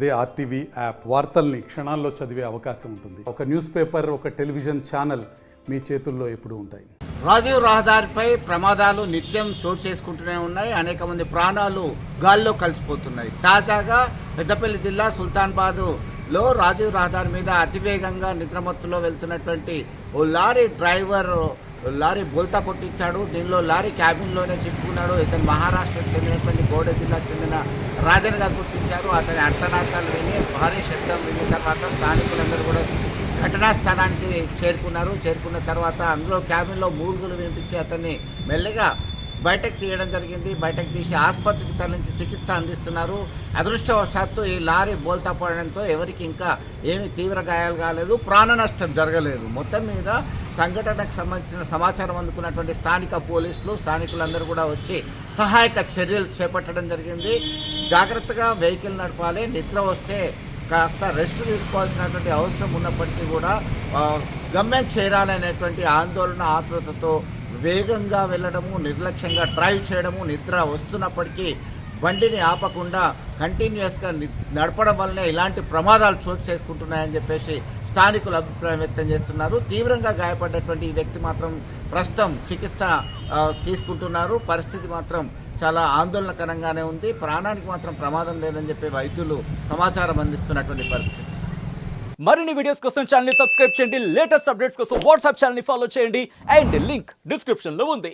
అదే RTV app వార్తల్ని క్షణాల్లో చదివే అవకాశం ఉంటుంది. ఒక న్యూస్ పేపర్, ఒక టెలివిజన్ ఛానల్ మీ చేతుల్లో ఎప్పుడూ ఉంటాయి. రాజీవ్ రహదారిపై ప్రమాదాలు నిత్యం చోటు చేసుకుంటూనే ఉన్నాయి. అనేక మంది ప్రాణాలు గాల్లో కలిసిపోతున్నాయి. తాజాగా పెద్దపల్లి జిల్లా సుల్తానాబాద్లో రాజీవ్ రహదారి మీద అతివేగంగా నిద్రమత్తులో వెళ్తున్నటువంటి ఓ లారీ డ్రైవర్ లారీ బోల్తా కొట్టించాడు. దీనిలో లారీ క్యాబిన్లోనే చిక్కుకున్నాడు. ఇతను మహారాష్ట్రకు చెందినటువంటి గోడ జిల్లాకు చెందిన రాజన్గా గుర్తించారు. అతని అర్థనార్థాలు విని భారీ శబ్దం విన్న తర్వాత స్థానికులందరూ కూడా ఘటనా స్థానానికి చేరుకున్న తర్వాత అందులో క్యాబిన్లో మూలుగులు వినిపించి అతన్ని మెల్లగా బయటకు తీయడం జరిగింది. బయటకు తీసి ఆసుపత్రికి తరలించి చికిత్స అందిస్తున్నారు. అదృష్టవశాత్తు ఈ లారీ బోల్తా పడడంతో ఎవరికి ఇంకా ఏమి తీవ్ర గాయాలు కాలేదు, ప్రాణ నష్టం జరగలేదు. మొత్తం మీద సంఘటనకు సంబంధించిన సమాచారం అందుకున్నటువంటి స్థానిక పోలీసులు, స్థానికులందరూ కూడా వచ్చి సహాయక చర్యలు చేపట్టడం జరిగింది. జాగ్రత్తగా వెహికల్ నడపాలి. నిద్ర వస్తే కాస్త రెస్ట్ తీసుకోవాల్సినటువంటి అవసరం ఉన్నప్పటికీ కూడా గమ్యం చేరాలనేటువంటి ఆందోళన, ఆతృతతో వేగంగా వెళ్ళడము, నిర్లక్ష్యంగా డ్రైవ్ చేయడము, నిద్ర వస్తున్నప్పటికీ బండిని ఆపకుండా కంటిన్యూస్గా నడపడం వల్లనే ఇలాంటి ప్రమాదాలు చోటు చేసుకుంటున్నాయని చెప్పేసి స్థానికులు అభిప్రాయం వ్యక్తం చేస్తున్నారు. తీవ్రంగా గాయపడ్డటువంటి ఈ వ్యక్తి మాత్రం ప్రస్తుతం చికిత్స తీసుకుంటున్నారు. పరిస్థితి మాత్రం చాలా ఆందోళనకరంగానే ఉంది. ప్రాణానికి మాత్రం ప్రమాదం లేదని చెప్పి వైద్యులు సమాచారం అందిస్తున్నటువంటి పరిస్థితి. మరిన్ని వీడియోస్ కోసం ఛానల్ ని సబ్స్క్రైబ్ చేయండి. లేటెస్ట్ అప్డేట్స్ కోసం వాట్సాప్ ఛానల్ ని ఫాలో చేయండి. అండ్ లింక్ డిస్క్రిప్షన్ లో ఉంది.